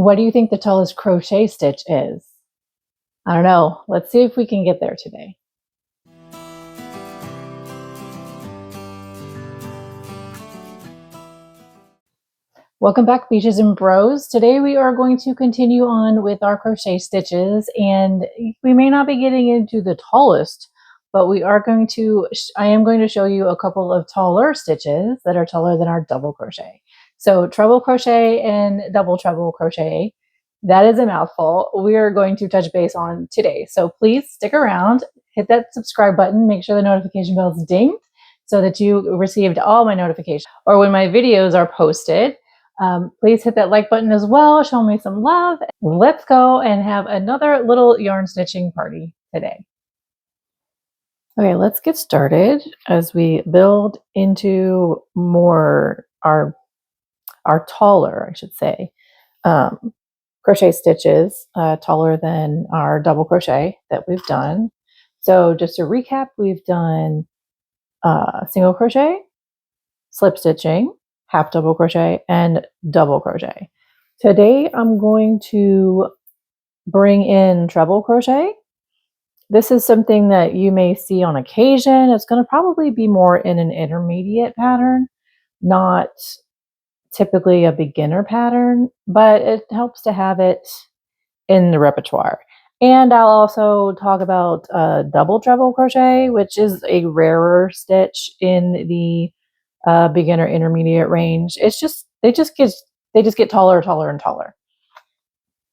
What do you think the tallest crochet stitch is? I don't know. Let's see if we can get there today. Welcome back, Beaches and Bros. Today we are going to continue on with our crochet stitches, and we may not be getting into the tallest, but I am going to show you a couple of taller stitches that are taller than our double crochet. So treble crochet and double treble crochet, that is a mouthful, we are going to touch base on today. So please stick around, hit that subscribe button, make sure the notification bell is dinged so that you received all my notifications, or when my videos are posted. Please hit that like button as well. Show me some love. Let's go and have another little yarn stitching party today. Okay, let's get started as we build into more our taller, I should say, crochet stitches, taller than our double crochet that we've done. So just to recap, we've done single crochet, slip stitching, half double crochet, and double crochet. Today I'm going to bring in treble crochet. This is something that you may see on occasion. It's going to probably be more in an intermediate pattern, not typically a beginner pattern, but it helps to have it in the repertoire. And I'll also talk about double treble crochet, which is a rarer stitch in the beginner intermediate range. They just get taller, taller, and taller.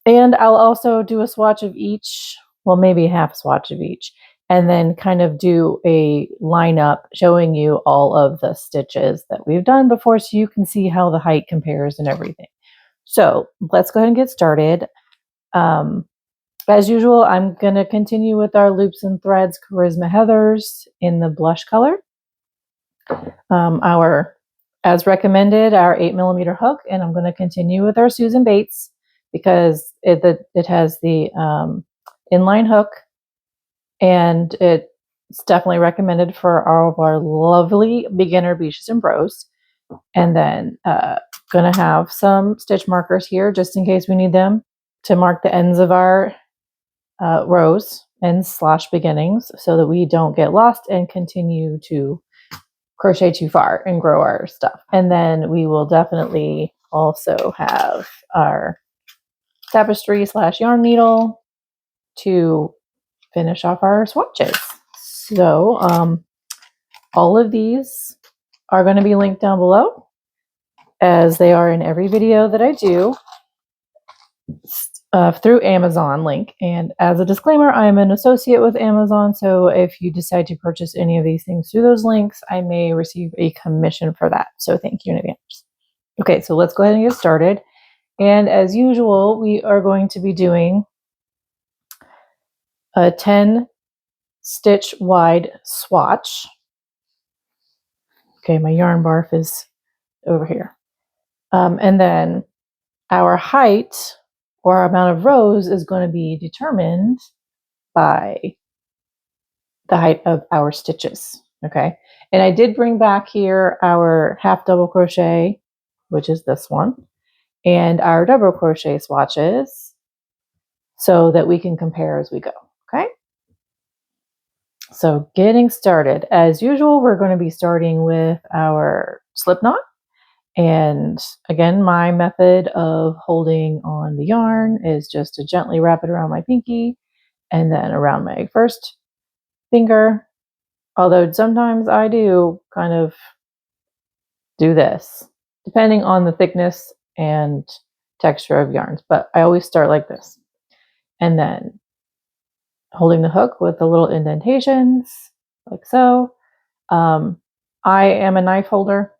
And I'll also do a swatch of each, well, maybe half swatch of each, and then kind of do a lineup showing you all of the stitches that we've done before, so you can see how the height compares and everything. So let's go ahead and get started. As usual, I'm going to continue with our Loops and Threads Charisma Heathers in the blush color. As recommended, our 8mm hook, and I'm going to continue with our Susan Bates because it has the inline hook, and it's definitely recommended for all of our lovely beginner Beaches and Bros. And then going to have some stitch markers here just in case we need them to mark the ends of our rows and slash beginnings so that we don't get lost and continue to crochet too far and grow our stuff. And then we will definitely also have our tapestry / yarn needle to finish off our swatches. So all of these are going to be linked down below, as they are in every video that I do through Amazon link. And as a disclaimer, I'm an associate with Amazon, so if you decide to purchase any of these things through those links, I may receive a commission for that. So thank you in advance. Okay, so let's go ahead and get started. And as usual, we are going to be doing a 10 stitch wide swatch. Okay, my yarn barf is over here. And then our height or amount of rows is going to be determined by the height of our stitches. Okay, and I did bring back here our half double crochet, which is this one, and our double crochet swatches so that we can compare as we go. Okay, so getting started, as usual, we're going to be starting with our slip knot. And again, my method of holding on the yarn is just to gently wrap it around my pinky and then around my first finger. Although sometimes I do kind of do this, depending on the thickness and texture of yarns, but I always start like this. And then holding the hook with the little indentations, like so. I am a knife holder.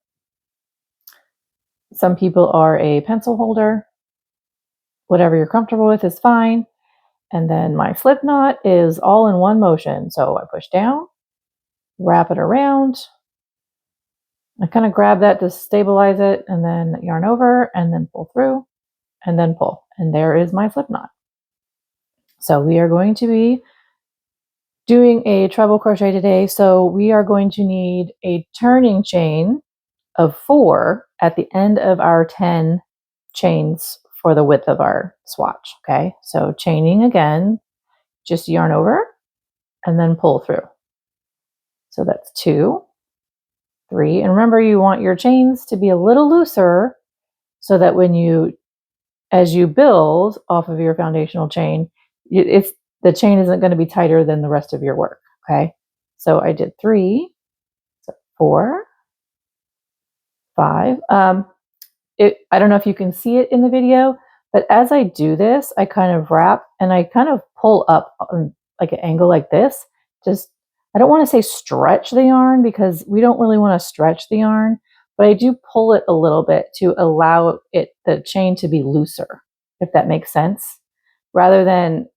Some people are a pencil holder. Whatever you're comfortable with is fine. And then my slip knot is all in one motion. So I push down, wrap it around. I kind of grab that to stabilize it, and then yarn over, and then pull through, and then pull. And there is my slip knot. So we are going to be doing a treble crochet today. So we are going to need a turning chain of 4 at the end of our 10 chains for the width of our swatch. Okay, so chaining again, just yarn over and then pull through. So that's 2, 3, and remember you want your chains to be a little looser so that as you build off of your foundational chain, the chain isn't going to be tighter than the rest of your work. Okay, so I did 3, so 4, 5. I don't know if you can see it in the video, but as I do this, I kind of wrap and I kind of pull up on like an angle like this. I don't want to say stretch the yarn because we don't really want to stretch the yarn, but I do pull it a little bit to allow the chain to be looser, if that makes sense, rather than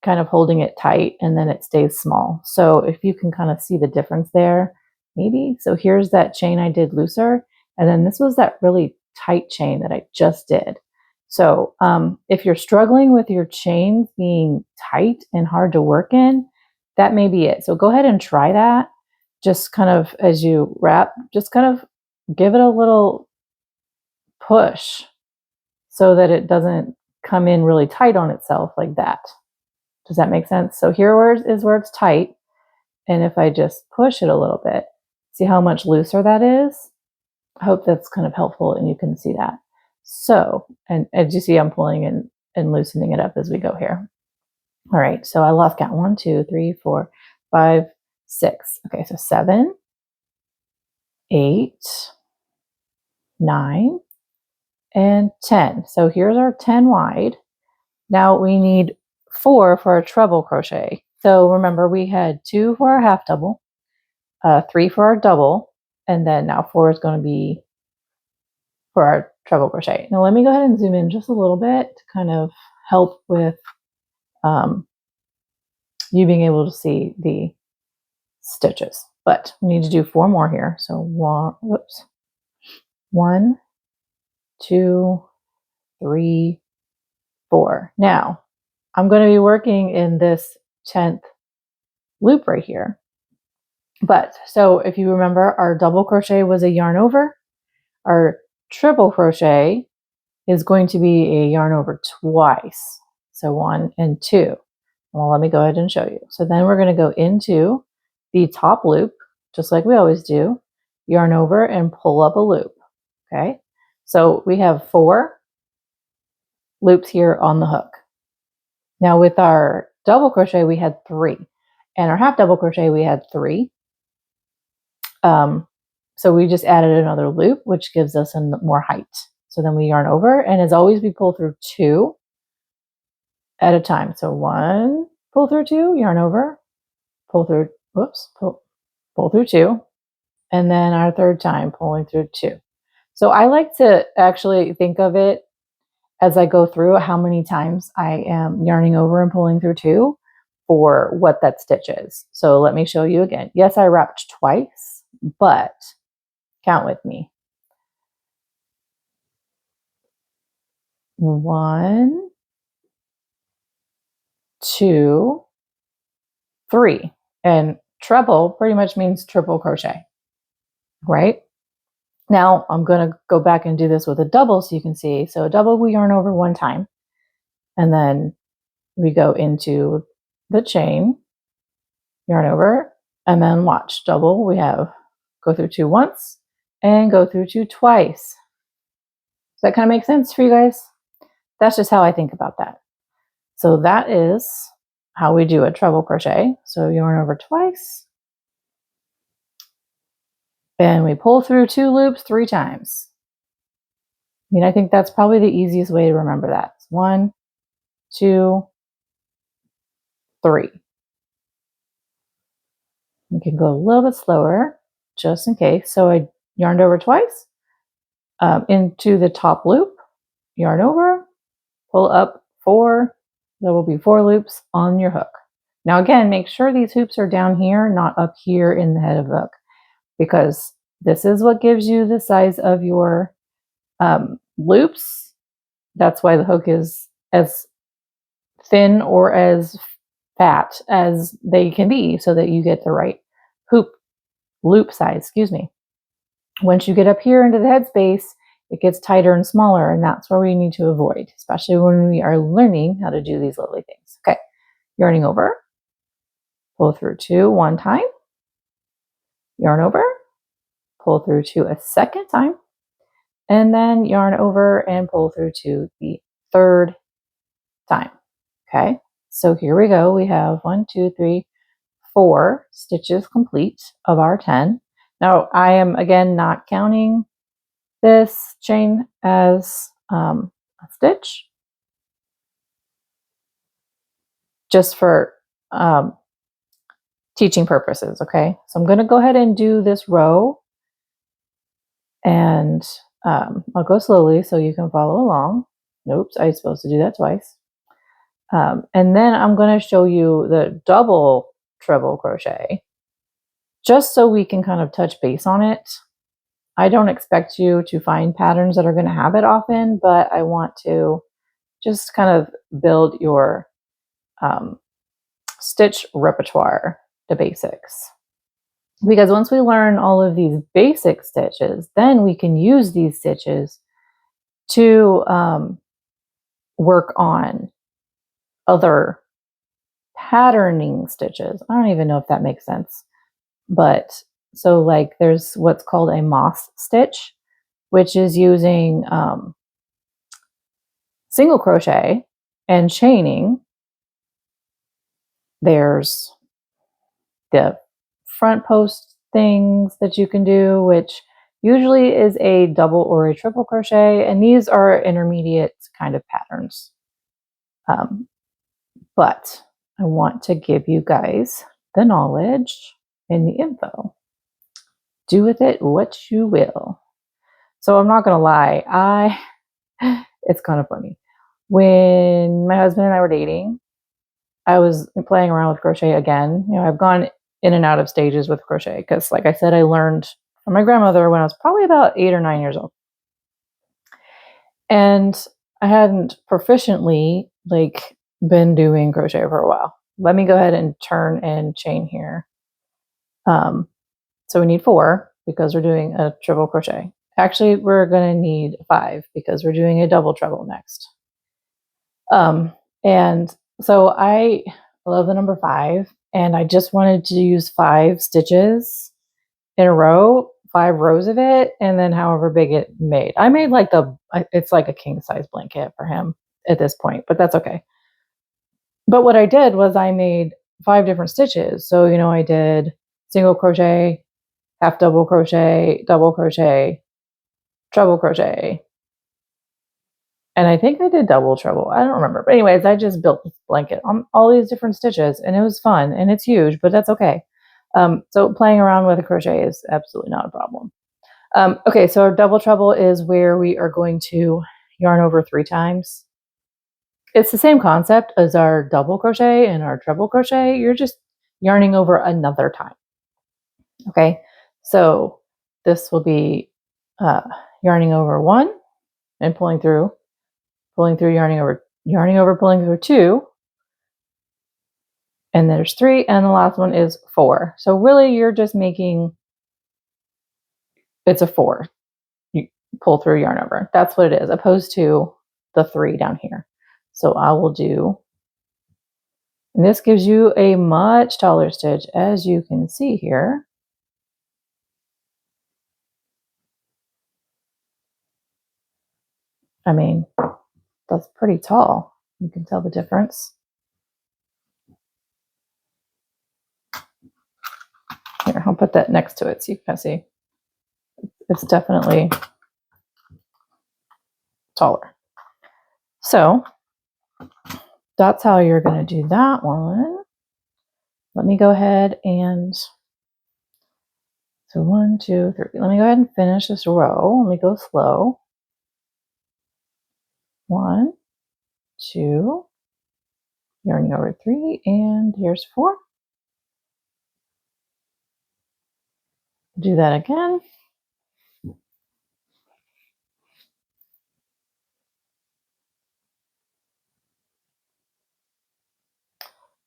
kind of holding it tight and then it stays small. So if you can kind of see the difference there, maybe. So here's that chain I did looser, and then this was that really tight chain that I just did. So if you're struggling with your chains being tight and hard to work in, that may be it. So go ahead and try that. Just kind of as you wrap, just kind of give it a little push so that it doesn't come in really tight on itself like that. Does that make sense? So here is where it's tight. And if I just push it a little bit, see how much looser that is? I hope that's kind of helpful and you can see that. So, and as you see, I'm pulling and loosening it up as we go here. All right, so I lost count. 1, 2, 3, 4, 5, 6. Okay, so 7, 8, 9, and 10. So here's our 10 wide. Now we need 4 for our treble crochet. So remember we had 2 for our half double, 3 for our double, and then now 4 is going to be for our treble crochet. Now let me go ahead and zoom in just a little bit to kind of help with you being able to see the stitches. But we need to do 4 more here. So 1, 2, 3, 4. Now I'm going to be working in this 10th loop right here. But so if you remember, our double crochet was a yarn over. Our triple crochet is going to be a yarn over twice. So 1 and 2. Well, let me go ahead and show you. So then we're going to go into the top loop, just like we always do, yarn over and pull up a loop. Okay. So we have 4 loops here on the hook. Now with our double crochet, we had 3, and our half double crochet, we had 3. So we just added another loop, which gives us more height. So then we yarn over, and as always, we pull through 2 at a time. So 1, pull through 2, yarn over, pull through, pull through 2, and then our third time pulling through 2. So I like to actually think of it as I go through how many times I am yarning over and pulling through 2 for what that stitch is. So let me show you again. Yes, I wrapped twice, but count with me. 1, 2, 3. And treble pretty much means triple crochet, right? Now I'm going to go back and do this with a double so you can see. So a double, we yarn over 1 time, and then we go into the chain, yarn over, and then watch. Double, we have go through 2 once and go through 2 twice. Does that kind of make sense for you guys? That's just how I think about that. So that is how we do a treble crochet. So yarn over twice, and we pull through 2 loops 3 times. I mean, I think that's probably the easiest way to remember that. 1, 2, 3. We can go a little bit slower just in case. So I yarned over twice into the top loop, yarn over, pull up 4. There will be 4 loops on your hook. Now again, make sure these hoops are down here, not up here in the head of the hook, because this is what gives you the size of your loops. That's why the hook is as thin or as fat as they can be so that you get the right loop size, excuse me. Once you get up here into the headspace, it gets tighter and smaller, and that's where we need to avoid, especially when we are learning how to do these lovely things. Okay, yarning over, pull through 2 one time, yarn over, pull through 2 a second time, and then yarn over and pull through 2 the third time. Okay, so here we go. We have 1, 2, 3, 4 stitches complete of our 10. Now I am again not counting this chain as a stitch, just for teaching purposes. Okay, so I'm going to go ahead and do this row, and I'll go slowly so you can follow along. Oops, I was supposed to do that twice. And then I'm going to show you the double treble crochet, just so we can kind of touch base on it. I don't expect you to find patterns that are going to have it often, but I want to just kind of build your stitch repertoire, the basics. Because once we learn all of these basic stitches, then we can use these stitches to work on other patterning stitches. I don't even know if that makes sense. But so like there's what's called a moss stitch, which is using single crochet and chaining. There's the front post things that you can do, which usually is a double or a triple crochet, and these are intermediate kind of patterns. But I want to give you guys the knowledge and the info. Do with it what you will. So I'm not gonna lie, it's kind of funny. When my husband and I were dating, I was playing around with crochet again. You know, I've gone in and out of stages with crochet because, like I said, I learned from my grandmother when I was probably about 8 or 9 years old. And I hadn't proficiently been doing crochet for a while. Let me go ahead and turn and chain here. So we need 4 because we're doing a triple crochet. Actually, we're going to need 5 because we're doing a double treble next. And so I love the number 5, and I just wanted to use 5 stitches in a row, 5 rows of it, and then however big it made. I made it's like a king size blanket for him at this point, but that's okay. But what I did was I made 5 different stitches. So, you know, I did single crochet, half double crochet, double crochet, treble crochet. And I think I did double treble. I don't remember. But anyways, I just built this blanket on all these different stitches, and it was fun, and it's huge, but that's okay. So playing around with a crochet is absolutely not a problem. Okay, so our double treble is where we are going to yarn over 3 times. It's the same concept as our double crochet and our treble crochet. You're just yarning over another time. Okay, so this will be yarning over 1 and pulling through, yarning over, pulling through 2, and there's 3, and the last one is 4. So really you're just making, it's a 4. You pull through, yarn over. That's what it is, opposed to the 3 down here. So I will do, and this gives you a much taller stitch, as you can see here. I mean, that's pretty tall. You can tell the difference. Here, I'll put that next to it so you can see. It's definitely taller. So that's how you're going to do that one. Let me go ahead and, so 1, 2, 3. Let me go ahead and finish this row. Let me go slow. 1, 2, yarning over 3, and here's 4. Do that again.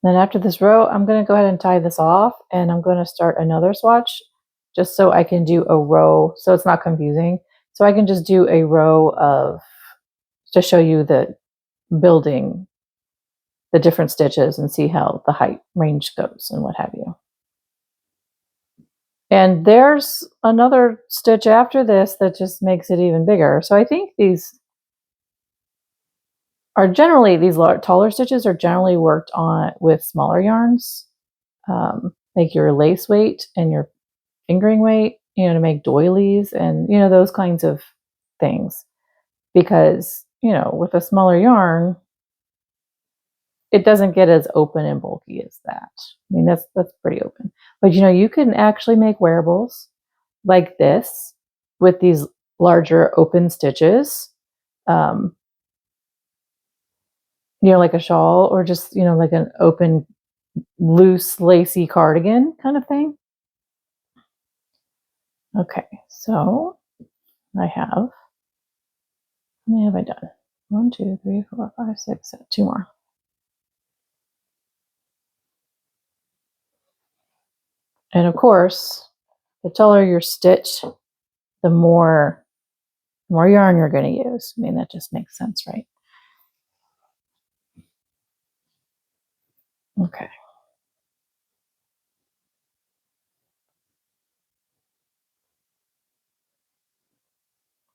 Then after this row, I'm going to go ahead and tie this off, and I'm going to start another swatch just so I can do a row so it's not confusing. So I can just do a row of, to show you the building the different stitches and see how the height range goes and what have you. And there's another stitch after this that just makes it even bigger. So I think these are generally, these taller stitches are generally worked on with smaller yarns, like your lace weight and your fingering weight, you know, to make doilies and, you know, those kinds of things. Because, you know, with a smaller yarn, it doesn't get as open and bulky as that. I mean, that's pretty open. But, you know, you can actually make wearables like this with these larger open stitches. You know, like a shawl or just, you know, like an open, loose, lacy cardigan kind of thing. Okay, so I have, how many have I done? 1, 2, 3, 4, 5, 6, 7, 2 more. And of course, the taller your stitch, the more yarn you're going to use. I mean, that just makes sense, right? Okay.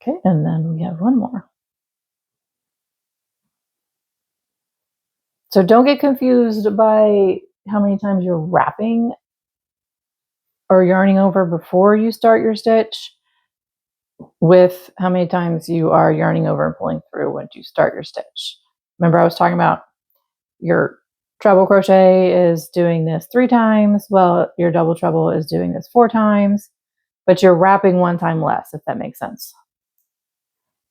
Okay, and then we have one more. So don't get confused by how many times you're wrapping or yarning over before you start your stitch with how many times you are yarning over and pulling through when you start your stitch. Remember I was talking about your treble crochet is doing this 3 times. Well, your double treble is doing this 4 times, but you're wrapping 1 time less, if that makes sense.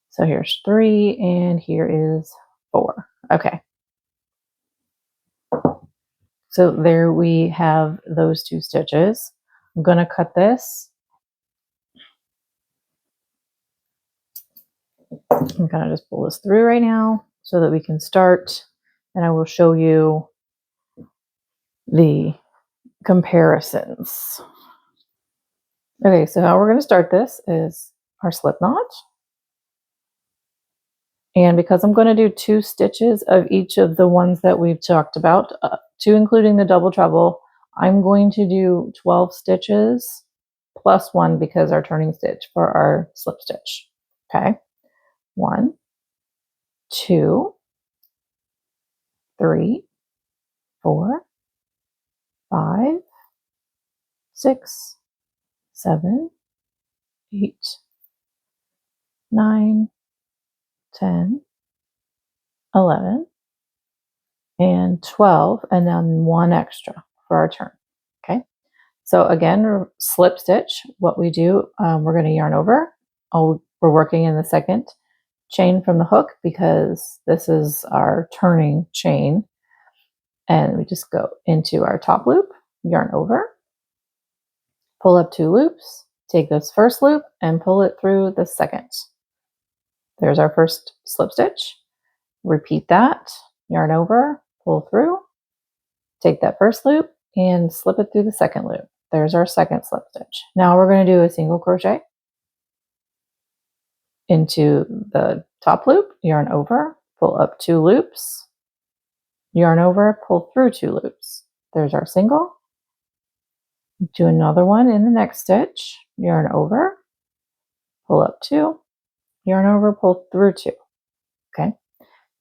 So here's 3 and here is 4. Okay. So there we have those 2 stitches. I'm going to cut this. I'm going to just pull this through right now so that we can start, and I will show you the comparisons. Okay, so how we're going to start this is our slip knot. And because I'm going to do 2 stitches of each of the ones that we've talked about, 2 including the double treble, I'm going to do 12 stitches plus 1 because our turning stitch for our slip stitch. Okay, 1, 2, 3, 4, 5, 6, 7, 8, 9, 10, 11, and 12, and then 1 extra for our turn. Okay, so again, slip stitch, what we do, we're going to yarn over. Oh, we're working in the second chain from the hook because this is our turning chain. And we just go into our top loop, yarn over, pull up 2 loops, take this first loop and pull it through the second. There's our first slip stitch. Repeat that, yarn over, pull through, take that first loop and slip it through the second loop. There's our second slip stitch. Now we're going to do a single crochet into the top loop, yarn over, pull up 2 loops, yarn over, pull through 2 loops. There's our single. Do another one in the next stitch, yarn over, pull up 2, yarn over, pull through 2. Okay.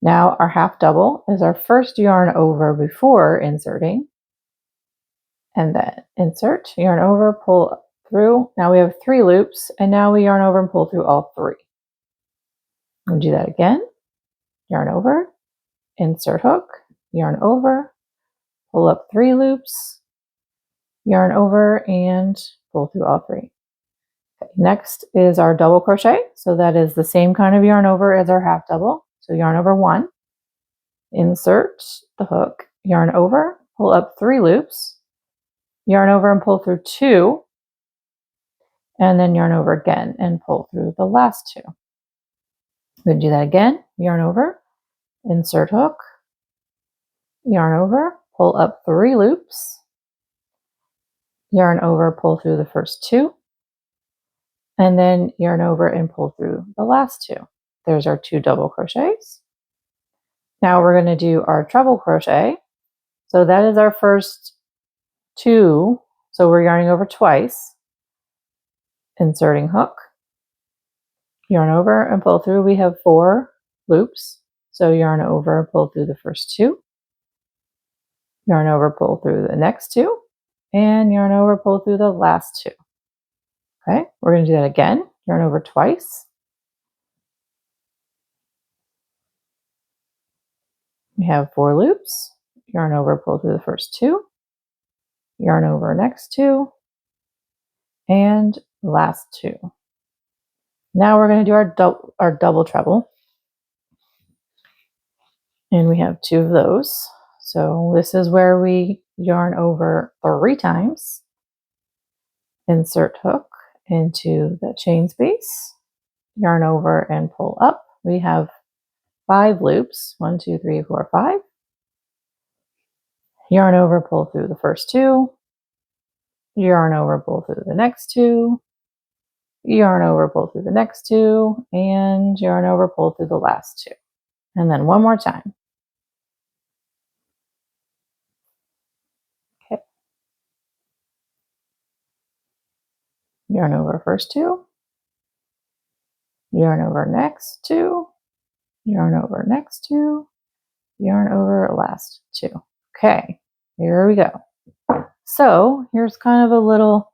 Now our half double is our first yarn over before inserting, and then insert, yarn over, pull through. Now we have 3 loops, and now we yarn over and pull through all 3. We'll do that again. Yarn over, insert hook, yarn over, pull up 3 loops, yarn over, and pull through all 3. Okay, next is our double crochet. So that is the same kind of yarn over as our half double. So yarn over 1, insert the hook, yarn over, pull up 3 loops, yarn over and pull through 2, and then yarn over again and pull through the last 2. We're going to do that again. Yarn over, insert hook, yarn over, pull up 3 loops, yarn over, pull through the first 2, and then yarn over and pull through the last 2. There's our 2 double crochets. Now we're going to do our treble crochet. So that is our first 2. So we're yarning over twice, inserting hook, yarn over and pull through. We have 4 loops. So yarn over, pull through the first 2, yarn over, pull through the next 2, and yarn over, pull through the last 2. Okay, we're going to do that again. Yarn over twice. We have 4 loops. Yarn over, pull through the first 2, yarn over next 2, and last 2. Now we're going to do our double treble. And we have 2 of those. So this is where we yarn over 3 times, insert hook into the chain space, yarn over and pull up. We have 5 loops, 1, 2, 3, 4, 5. Yarn over, pull through the first 2, yarn over, pull through the next 2, yarn over, pull through the next 2, and yarn over, pull through the last 2. And then one more time. Okay. Yarn over first 2, yarn over next 2, yarn over next 2, yarn over last 2. Okay, here we go. So here's kind of a little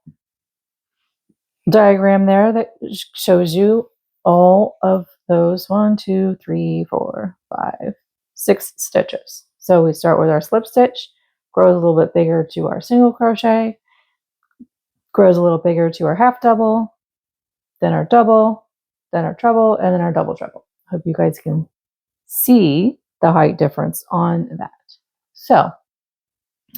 diagram there that shows you all of those 1, 2, 3, 4, 5, 6 stitches. So we start with our slip stitch, grows a little bit bigger to our single crochet, grows a little bigger to our half double, then our double, then our treble, and then our double treble. Hope you guys can see the height difference on that. So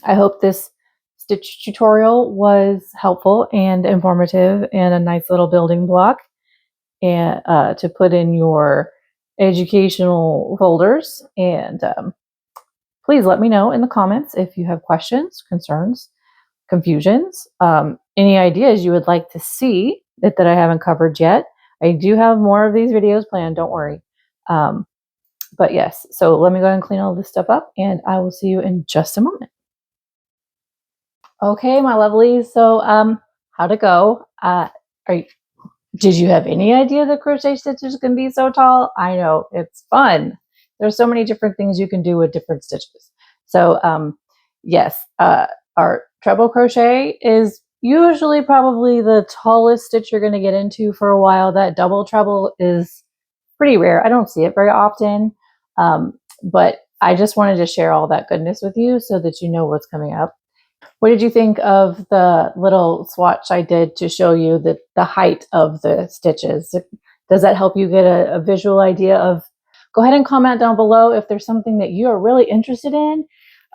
I hope this stitch tutorial was helpful and informative and a nice little building block and to put in your educational folders. And please let me know in the comments if you have questions, concerns, confusions, any ideas you would like to see that I haven't covered yet. I do have more of these videos planned, don't worry. But yes, so let me go ahead and clean all this stuff up and I will see you in just a moment. Okay, my lovelies. So how'd it go? Did you have any idea that crochet stitches can be so tall? I know, it's fun. There's so many different things you can do with different stitches. So yes, our treble crochet is usually probably the tallest stitch you're going to get into for a while. That double treble is pretty rare. I don't see it very often, but I just wanted to share all that goodness with you so that you know what's coming up. What did you think of the little swatch I did to show you the height of the stitches? Does that help you get a visual idea of? Go ahead and comment down below if there's something that you are really interested in.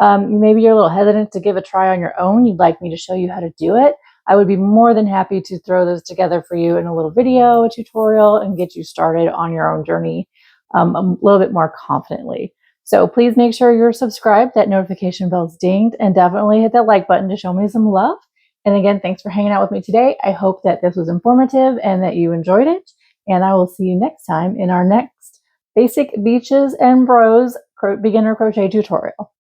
Maybe you're a little hesitant to give a try on your own. You'd like me to show you how to do it. I would be more than happy to throw those together for you in a little video, a tutorial, and get you started on your own journey a little bit more confidently. So please make sure you're subscribed, that notification bell's dinged, and definitely hit that like button to show me some love. And again, thanks for hanging out with me today. I hope that this was informative and that you enjoyed it. And I will see you next time in our next Basic Beaches and Bros beginner crochet tutorial.